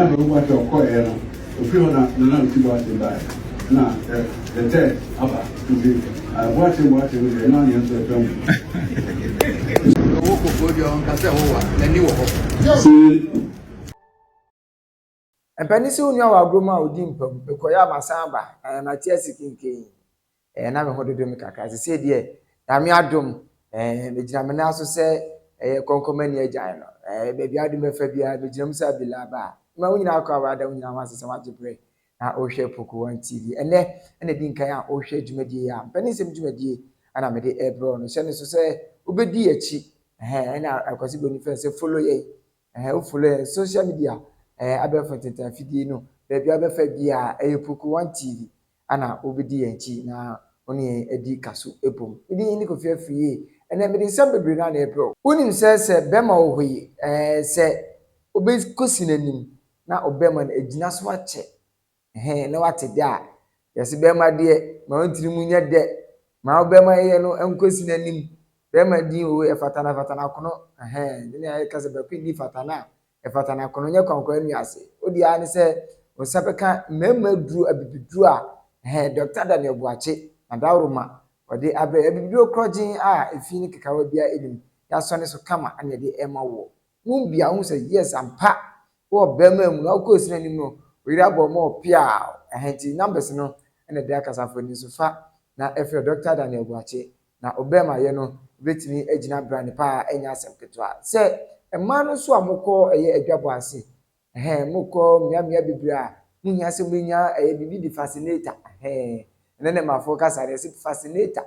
na do what your call no ofio na na ti what by na the test aba to be what we na na so from wo ko ko dio nka se wo wa nani wo ho Empanisi unu awa agroma odi mpam bekoya masamba na tiasi kinkin na me hododo me kakra se de na me adom mejina me na so se konkomani agyan no bebi adom efa bia mejina mu sa bilaba ma wunyina akwa wada wunyina wasese wajebre na ohwe Poku on TV ene di nkan a ohwe dwumadi ya mpanisi dwumadi ana me de ebro no se ne so se obedi achi na akwasi bonifa se follow ye o follow social media abɛfa teta fidie no baabi abɛfa bia Poku on TV ana obedi yanchi na oni edi kaso ebom idi ni Kofi afie ena me nsɛm bebre na ebro wonim sɛ bema wo hoyi sɛ obekosi nanim na obema na agina so akyɛ na wate de a yɛse bema de ma ontiri mu nya de ma obema ye no enkosi nanim bema din wo fatana kono ne ya kase bakwi ni fatana fatana kono nya kwankwa anu ase odi a ne sɛ osabeka memma duru abibiduru a Dr. Daniel Buache na dawroma ode abre abibiduru krojin a efi ni kekawa bia elim ya so ne so kama ane de ema wo won bia hu sɛ yes ampa wo bema mu na ko sina nim no wira bo mo pia ahenti numbers no ene de akasafo ni so fa na efe Dr. Daniel Buache na obema ye no betimi agina brand pa enya asem ketwa sɛ ema no so amokɔ adwabo ase mokɔ miamia bibira munya se munya bibi di fascinator ene ma focus are se fascinator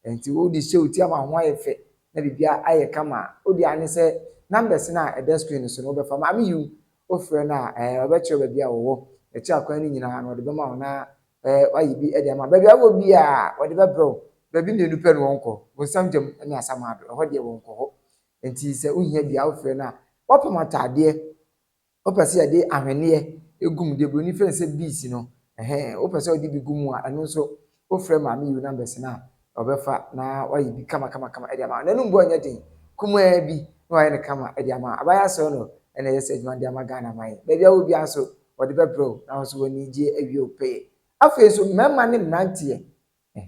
enti wo di show ti ama ho ayefe na bibia aye kama odi ane se numbers na e screen so no be fa ma me yu ofre na obeche bibia wo e chi akwan ni nyina na odi be ma na wayi bi e de ma bibia wo bia odi be bro baby ne nupe no wonko wo samjem ne asama do ho de wonko ho enti se uhia bia ofre na wapamataade opese ade ahwene egum de broni fense bees no opese odi bi gumu a eno so ofre ma me yu numbers na obefa na wayi bi kama ede ama na numbo anya den kuma bi na wayi ne kama ede ama abaya so no ene yese adwuma de ama Ghana mai bebia wo bia so odi be bro na so woni je awie ope afi so mema ne mnantie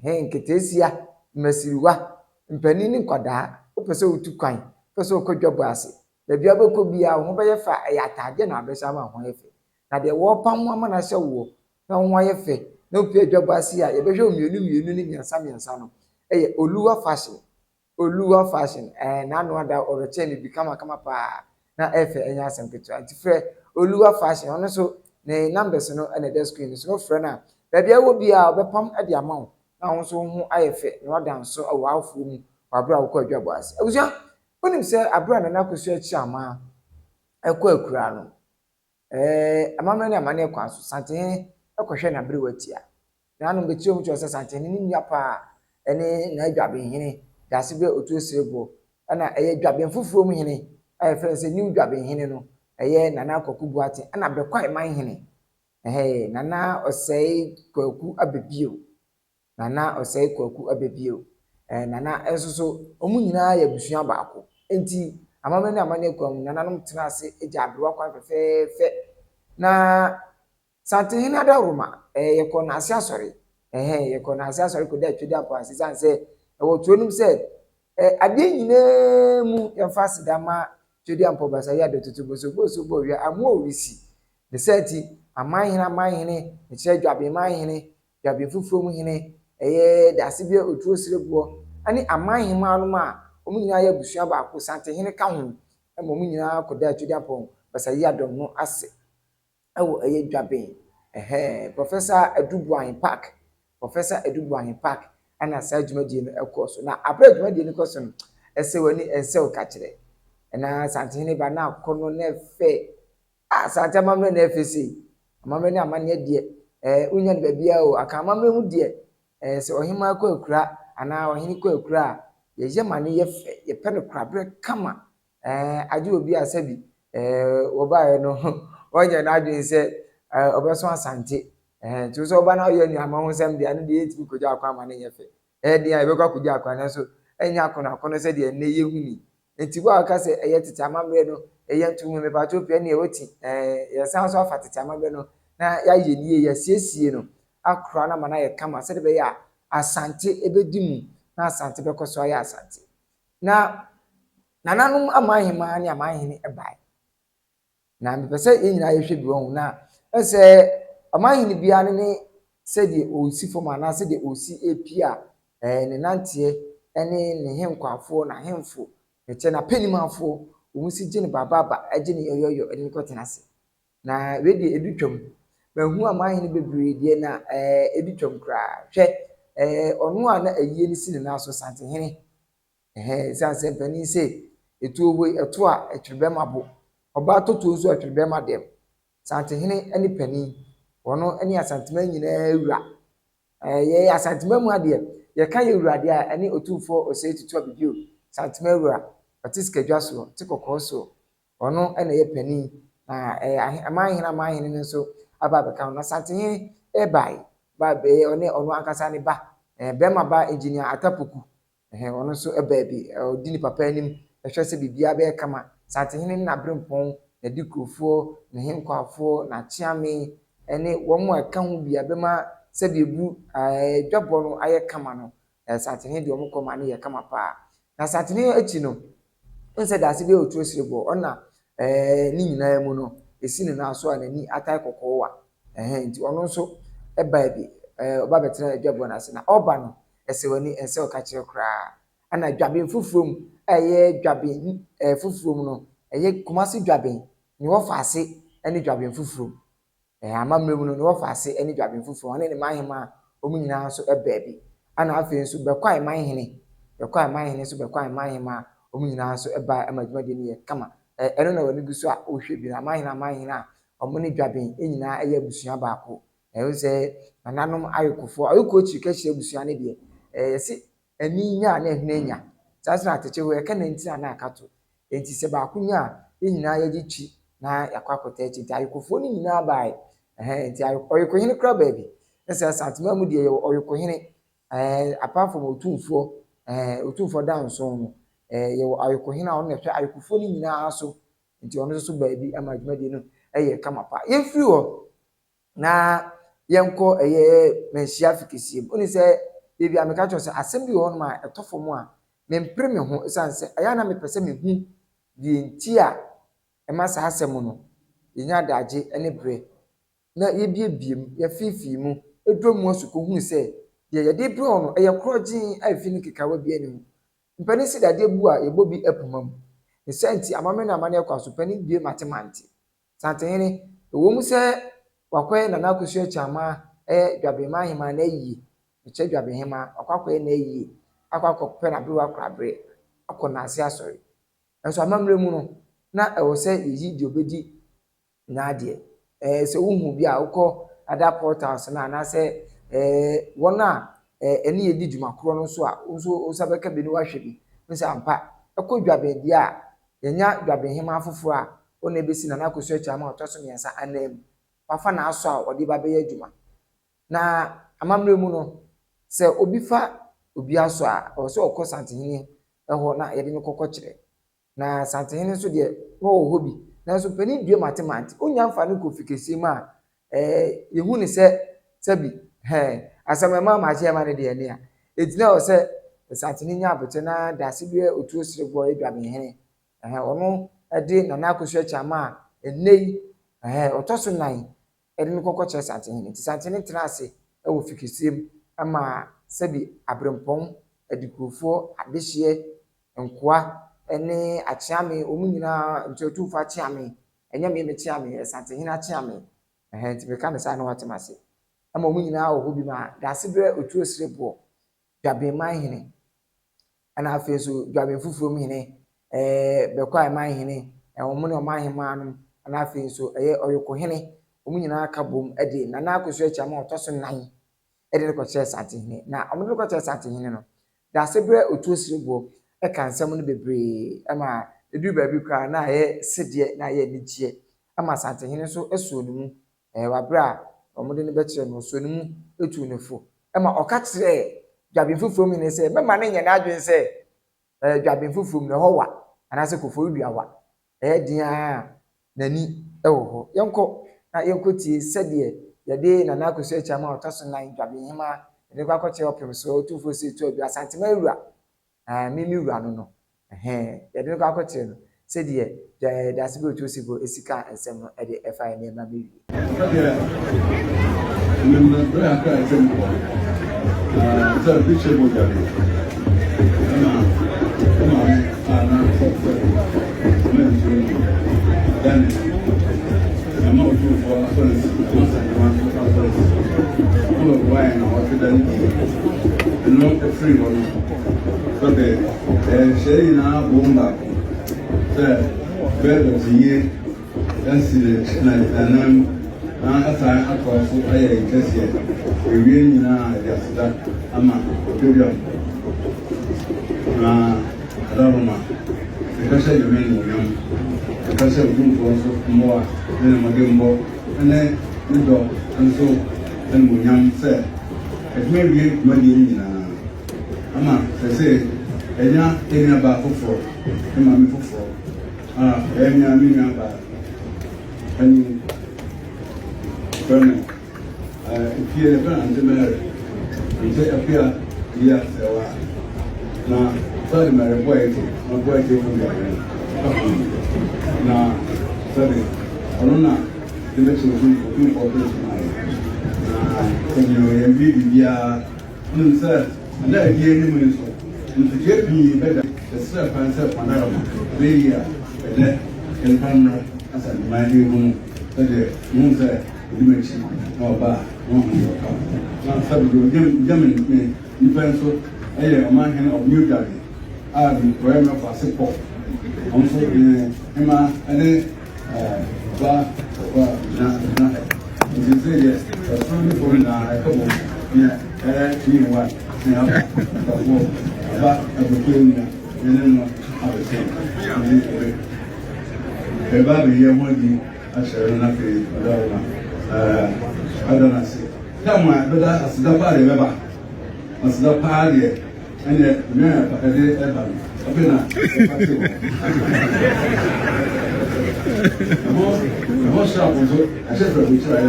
nketesia masiriwa mpani ni nkwadaa opese otu kwan opese okodwabo ase bebia beko bia ho be yefa ayatade na abesa ma ho yefe na de wo pam ama na hye wo na ho yefe na opi adwabo ase a ye behwe omienu ni nyansa no eye oluwa fashion na no ada oreche ni bi kama pa na efe enya asem ketu antifre oluwa fashion ono so ne numbers no na the screen so no frɛ na bebia wo bia obepam ade ama wo na ho so ho ayefe na odan so awafo mu wabra wo kwa adwabo ase abuja onim sɛ abra na nakosu achi ama ekɔ akura no amama ne amane kwa so Asantehene ekɔhwɛ na bere watia na no bechi omu cho sɛ Asantehene ni nya pa ene na Dwabenhene dase be otuosrebo ana Dwaben fufuo mu hene ayefrɛ sɛ new Dwabenhene no nana Koku ate ana bekwa Manhyia nana osei Kwaku abebio nana enso omu nyina ya busua baako enti amama ne amane kwam nana no tena ase eja abrewa kwa fefefe na Asantehene adaroma yekɔ na ase asɔre yekɔ na ase asɔre koda twedi apa ase sanse ewo tuonum se ade nyina mu yemfa sidama twedi ampo basa ya de tutuboso bo wi amu owisi de seti Manhyia ne kire Dwaben Manhyia Dwaben fufuo mu hene dase bia otuosrebo ani Manhyia anum a omu nyina ya busua baako Asantehene ka ho omu nyina koda twedi ampo basa ya dom no ase ewo Dwaben Professor Edubuahin Park ana sa dwumadie no ekoso na abra dwumadie no koso no ese wani ense o ka kire na Asantehene ba na akono na efe Asante mamre na efe sei mamre ni amane de unya ne babia o aka mamre hu de se ohima akọ akura ana ohini kọ akura ye yemane yefe ye pe no krabre kama aje obi asabi obaye no onye na adwen se obeso Asante tu so oba na yo ni ama ho sem de ane de eti koja akwa ama ne yefe de ya ebekwa koja akwa na so enya akọ na akọ no se de ne ye huni enti wa aka se tete amamre no ɛyɛ nto mu me ba to pɛ ne ɛwoti yɛ san so afa tetama bɛ no na ya yɛ nie yɛ siesie no akora na ma na yɛ kama sɛ de bɛ yɛ asante ebedi mu na asante bɛkɔ so ayɛ asante na nananom amahema ne amahene ɛbae na mepɛ sɛ yɛn nyinaa yɛhwɛ bi wɔn na ɛsɛ amahene biara ne sɛdeɛ ɔsi fam anaa sɛdeɛ ɔsi epia ne nanteɛ ne ne henkwafoɔ na hemfo ne kyɛ na panimafoɔ wɔn si gye ne baababa agye ne yɔyɔyɔ ɛde ne kɔtena ase na wei deɛ ebi twam mahu amahene bebree deɛ na ebi twam koraa hwɛ ɔno a na ayie ne si ne nan so Asantehene san sɛ mpanin sɛ etuo wo ɛto a ɛtwere bɛma bo ɔbaa totoɔ nso ɛtwere bɛma dɛm Asantehene ne panin wɔno ne asantema nyinaa wura yɛ asantema mu adeɛ yɛka yɛ wura deɛ a ɛne Otumfuo ɔsɛ tutu abibio asantema wura ɔte sikadwa so te kɔkɔɔ so ɔno na yɛ panin na amahene nso aba abɛka na Asantehene ɛbae ba bɛyɛ ɔno ankasa ne ba bɛrima ba engineer Poku ɔno nso ɛbaa bi ɔdi ne papa anim ɛhwɛ sɛ biribiara bɛyɛ kama Asantehene na Abrempɔn na Dikurofoɔ na Henkwafoɔ na Kyeame ɛne wɔn a ɛka ho bi abɛma sɛdeɛ ebu dwabɔ no ayɛ kama no Asantehene deɛ wɔn kɔma no yɛ kama paa na Asantehene akyi no nsɛ daase bi a otuo sire bɔ ɔna ne nyinaa mu no esi ne nan so a n'ani atae kɔkɔɔ wa nti ɔno nso ɛbaa bi ɔba bɛtena dwabɔ n'ase na ɔba no ɛsɛ w'ani ɛsɛ ɔka kyerɛ koraa ana dwaben foforɔ mu ɛyɛ dwaben foforɔ mu no ɛyɛ Kumasi dwaben ne wɔfa ase ɛne dwaben foforɔ mu amammerɛ mu no ne wɔfa ase ɛne dwaben foforɔ ɔne ne mahema a wɔn nyinaa nso ɛbaa bi ana afei nso bɛkwae manhene nso bɛkwae mahema a wɔn nyinaa nso ɛbaa ɛma dwumadie no yɛ kama ɛno na wɔn gu so a ɔhwɛ bi na mahene a wɔn ne dwaben nyinaa ɛyɛ abusua baako ɛwɔ sɛ nananom ayokofoɔ ayoko akyi kɛhyɛ abusua no deɛ yɛsi ani nya na ɛhene nya saa sɛ atɛkyɛ hɔ yɛka na ntina na akato enti sɛ baako nya a nyinaa yɛgye twi na yakɔ akɔtɛ akyi nti ayokofoɔ no nyinaa bae nti ɔyokohene kora baabi ɛsɛ asantema mu deɛ yɛwɔ ɔyokohene apart from Otumfuo da nson no yɛwɔ ayokohene a ɔno na ɛhwɛ ayokofoɔ no nyinaa so nti ɔno nso baabi ama dwumadie no ɛyɛ kama pa yɛmfiri hɔ na yɛnkɔ Manhyia fikɛsie mu. Wone sɛ ebi a meka kyerɛ sɛ asɛm bi wɔ hɔ ma ɛtɔ fam a mempere me ho ɛsiane sɛ ɛyɛ na mepɛ sɛ mehu deɛ nti a ɛma saa asɛm no yɛnya adagye ne berɛ na yɛbiebie mu yɛfiifii mu ɛduro mu aso kɔhunu sɛ deɛ yɛde berɛ no ɛyɛ korɔgyen a ɛfi no kekawa bi anim mpanin si dadeɛ bu a yɛbɔ bi apoma mu ne sɛ nti amame na amane ɛkɔ so panin bie matemante Asantehene ɛwɔ mu sɛ wakɔyɛ Nana Akosua Kyama dwaben mahema na ayie mekyɛ Dwabenhene akɔkɔyɛ na ayie akɔkɔpɛ na bewa korabre akɔ n'ase asɔre nso amammerɛ mu no na ɛwɔ sɛ yɛyi deɛ obɛdi n'adeɛ sɛ wohu bi a wokɔ ada portals na anaasɛ wɔn a ɛne yɛdi dwuma korɔ no nso a nso wosa bɛka bi ne wahwɛ bi nso ampa ɛkɔ dwaben deɛ a yɛnya Dwabenhene afoforɔ a ɔna ɛbɛsi Nana Akosua Kyama ɔtɔ so mmiɛnsa anam wafa na aso a ɔde ba bɛyɛ adwuma na amammerɛ mu no sɛ obi fa obi aso a ɔwɔ sɛ ɔkɔ Asantehene ɛhɔ na yɛde no kɔkɔ kyerɛ na Asantehene nso deɛ wɔwɔ hɔ bi nanso panin dua matemante onya mfa no kɔ fikɛsie mu a yɛhu ne sɛ bi asɛm ɛma amakyɛ ma no deɛ ne a ɛgyina hɔ sɛ Asantehene nya abotire na daase bi otuo sire bɔ Dwabenhene ɔno ɛde Nana Akosua Kyama a ɛnnɛ yi ɔtɔ so nan ɛde no kɔkɔ kyerɛ Asantehene nti Asantehene tena ase ɛwɔ fikɛsie mu ama sɛbi Abrempɔn Adikurofoɔ Adehyeɛ Nkoa ɛne Akyeame wɔn nyinaa nti Otumfuo Akyeame ɛnyɛ me Kyeame Asantehene Akyeame nti meka ne saa na wɔatema ase ama wɔn nyinaa wɔ hɔ bi ma daase berɛ otuo sire bɔ dwaben manhene ɛna afei nso dwaben foforɔ mu hene bɛkwae manhene wɔn ne ɔmanhema no ɛna afei nso ɔyokohene wɔn nyinaa ka bom ɛde Nana Akosua Kyama ɔtɔ so nan ɛde no kɔkyerɛ Asantehene na wɔn de no kɔkyerɛ Asantehene no daase berɛ otuo sire bɔ ɛka nsɛm no bebree ɛma eduru baabi koraa na ayɛ sedeɛ na ayɛ anigyeɛ ama Asantehene nso ɛsɔ ne mu wabrɛ a wɔn de no bɛkyerɛ no ɔsɔ ne mu etu ne fo ɛma ɔka kyerɛ dwaben foforɔ mu ne sɛ mɛma ne nyɛ n'adwene sɛ dwaben foforɔ mu na ɛhɔ wa anaasɛ Kofiridua wa dia nani ɛwɔ hɔ yɛnkɔ na yɛnkɔ tie sɛdeɛ yɛde nana akosua akyi ama ɔtɔ so nan Dwabenhene yɛde kɔ akɔkyerɛ ɔpem so Otumfuo si tu abi Asantehene awura mimi wura no yɛde kɔ akɔkyerɛ no sɛdeɛ yɛde ase bi otu si go esika nsɛm no ɛde ɛfa yɛ nneɛma mewie I'm Otumfuo for wine or and not the free one. So the shade now boom back. The bed of the year, that's the night, and as I across, I guess yet. We win now, just that I'm a period. I don't know. Because I mean, because I do more than a game and then the dog and so and young said, it may be money in Ama, I say, and now in about for and mammy for and I mean about and Bernard. If you have been to marry, and say appear, yes, now, sorry, my boy, my boy, now, sorry, I don't know. The next one for and you sir, and that year, and to get me better, the self and self panorama, and camera as a mighty room, that the moon said, dimension, or bar, no, German, you pencil, a man of New Delhi. I'm forever for support. Also, Emma, and bar, you say yes, that's only for now. I come on, yeah, you know what, but I'm doing and then I was saying, the baby here won't be a share nothing. I don't know. Come on, but that's the party, that's the party, and the man, I did ever. I'm sharp was I said we try.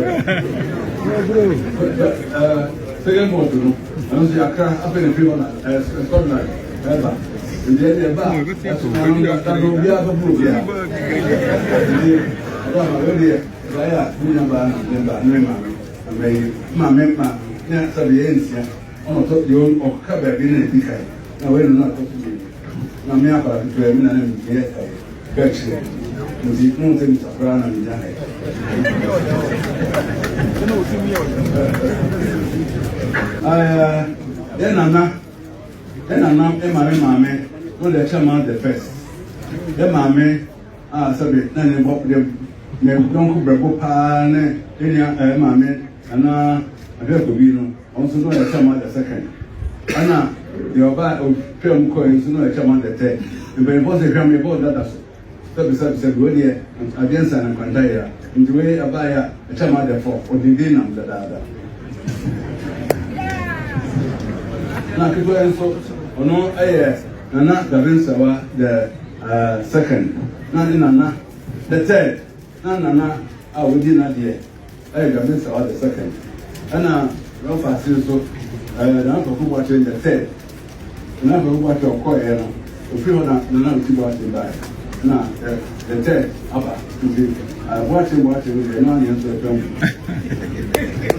Second one to know. I don't see a car up in the people as Scotland. Ever. And then they're back. That's why we have a proof. Yeah. Na me akora tuwe mina ne mbiye kachi muzi munze mtabrana mijana nana mame no the chairman the first mame sabe na ne bop dem me donko brebo pa ne enya mame ana abeko bi no onso no the chairman the second ana the oba film coins no a chairman the third and when boss the family board that said go there against an kwandaya in the way abaya a chairman the fourth or the dinam the dada na kitu enso ono nana Davinsawa the second nana the third nana awudi na there Davinsawa the second ana Rafa so na ko watching the third na ko watch your call here Otumfuo na nana utiba atiba na the third aba to watching the no answer from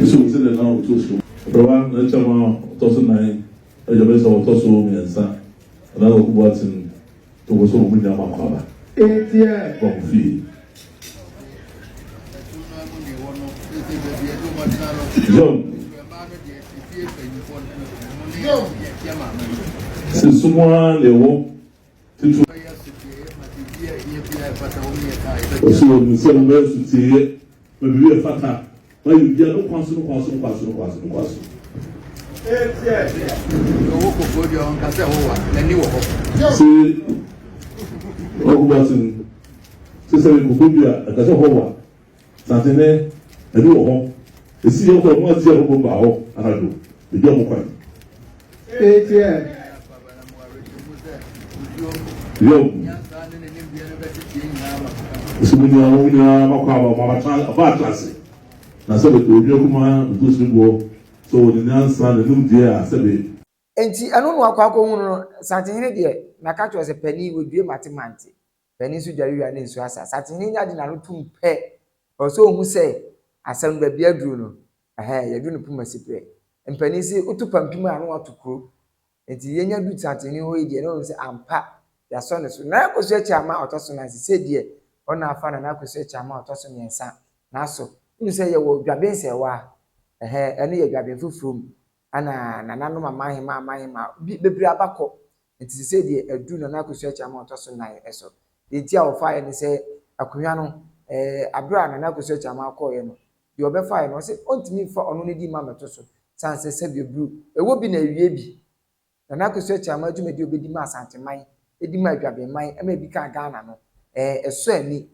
so we say the now to so bro na chama to so nine e je be so to so mi ensa na ko watching to go so mu nya ma kwa ba etie from fee c'est souvent les hauts tout aussi nous sommes là soutien mais lui est fatal mais il y a nous croissons c'est ça le Kofiridua akase howa Asantehene edu ho esi yo ko mo ati e ko ba ho anado e jo mo kwan yo Simunya makwa mama class. Na sabe obi kuma do sibo so the answer the num dia sabe. Enti anu no akwa hu no Asantehene de na ka cho se pani we due matemanti. Pani su dware wi na nsu asa. Asantehene nya de na no tum pe. O so hu se asem ba bia duru no. Ya duru no puma sipre. Mpani si utu pampim anu atukuro. Enti yenya du Asantehene ho yi de no se ampa ya so ne so. Na akoso echi ama otoso na se de ona afa na akoso echi ama otoso nyensa. Na so unu se ye wo dwabense wa ene ye dwaben fufurum ana nananom amahema bebre abakọ nti se de adu na akoso echi ama otoso na eso enti a ofa ye ne se akonwa no abra na akoso echi ama akọ ye no de obefa ye no se ontimi fa ono ne di ma metoso sanse se bebru ewo bi na wie bi na akoso echi ama adwumadi obedi ma Asanteman edi ma dwaben man ema bi ka Ghana no eso ani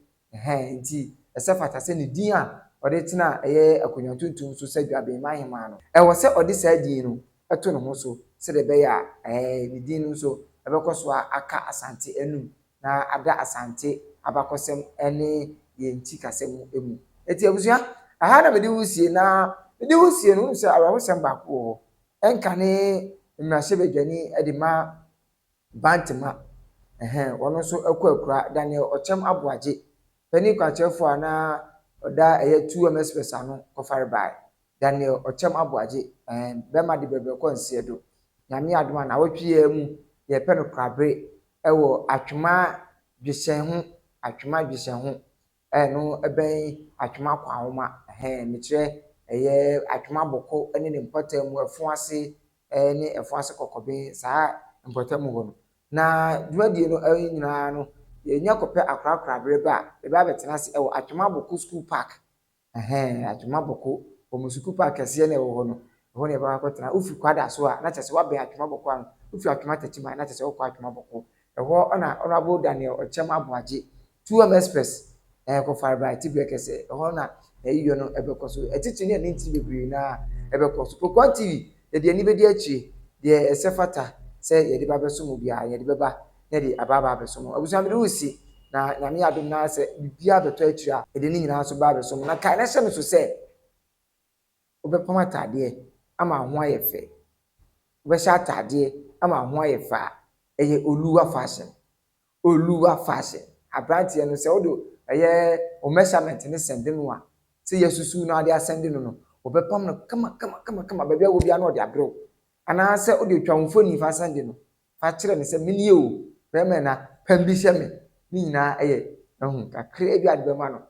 nti ese fata se ne din a ode tena akonwa tuntum so se dwaben mahema no wo se ode sa din no eto ne ho so se de be ya ne din no so ebekoso aka Asante enum na ada Asante abakosem ene ye nti kasem emu eti abusua aha na mede wusie no se awahosem ba ko ho enka ne mmrahye bedwani ede ma bantema wono so akura Daniel Ochem Aboaje pani kwachefo ana oda 2 MSPS ano Kofiridua Daniel Ochem Aboaje bema de bebe ko nse do nyame adoma na wotwe mu ye pe no krabre ewo atwema dwesen ho no eben atwema kwa homa metre atwema boko ene ne mpota mu afo ase ne afo ase kokobe saa mpota mu ho no na dwadi no nyina no nya kope akra bre ba e ba betena se ewo atwema boko school park atwema boko o school park kese na ewo ho no ho ne ba akotena ufi kwada so a na chese wa be atwema boko an ufi atwema tachima na chese wo kwa atwema boko ewo ona honorable Daniel Ochem Aboaje 2 MSPS Kofiridua tibia kese ho na eyiyo no ebekoso etichi ne nti bebre na ebekoso Poku TV de ani bedi achi de esefata se ye de ba beso mu bia ye de beba ne de ababa beso mu abusa me wusi na nyame adom na se bibia beto achi a de ni nyina so ba beso mu na kai na hye me so se obepama tade ama ho ayefe obesha tade ama ho ayefa eye oluwa fashion abrantie no se odo eye o measurement ne sende no a se yesusu na ade asende no obepam no kama bebia wo bia na ode abrew ana se ode twamfoni fa sende no fa kire ne se menie o bema na pambi hye me ni nyina eye kakre bi ade bema no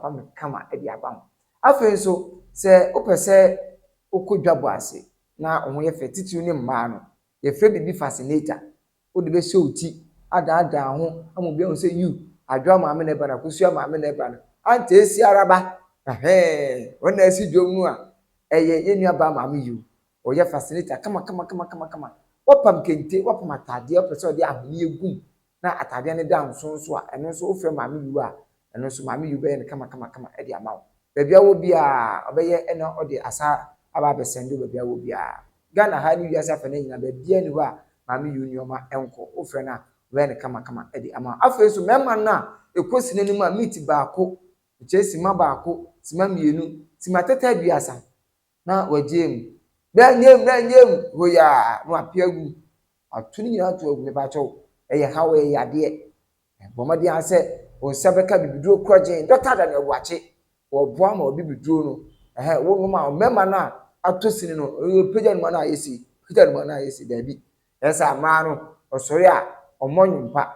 pam kama ade abam afen so se opese okodwabo ase na ohun ye fetiti ni mma no ye fre bibi fascinator ode be show ti ada ho amobi on say you adwa maame na bana kusua maame na bana ante esi araba wona esi dwom a eye yenua ba maame you oye fascinator kama wopam kente wopam atade opese ode ahoni egum na atade ne da nsonso a eno so ofre maame you a eno so maame you be ne kama ede amawo bebia wo bia obeye eno ode asa aba be sendo bebia wo bia Ghana ha ni wiasa fa na nyina bebia ni ho a maame you nyoma enko ofre na when kama edi ama afa so mema na ekosi nanim a meet baako chesi ma baako sima mienu sima tata biasa na wajem na nyem hoya no apiagu atuni nyina to agu me ba cho eye hawe yade bomadi ase o sebeka bibiduro krojen doctor da na wache oboa ma obibiduro no wo ngoma mema na atosini no peja no na yesi dabi esa ma no osori a omonyumpa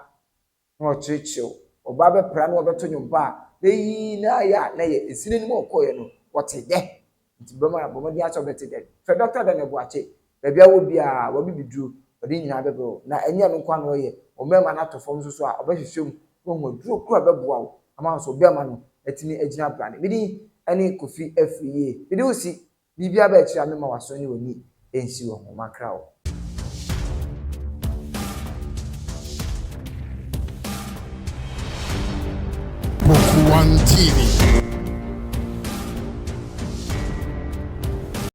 no chichiw oba be pra no obeto nyumpa beyi na ya na ye esine ni mo koye no wote de nti bema bomadi aso bete de fe doctor da na buache bebia wo bia wo bibiduro odi nyina bebe na enya no kwa no ye omema na to fom so a obehwehwem wo ho duro kura beboa wo ama so bema no etini agina brane bidi ani kofi afie bidi usi bibia ba akira me ma waso ni oni ensi wo ho makra wo Poku TV.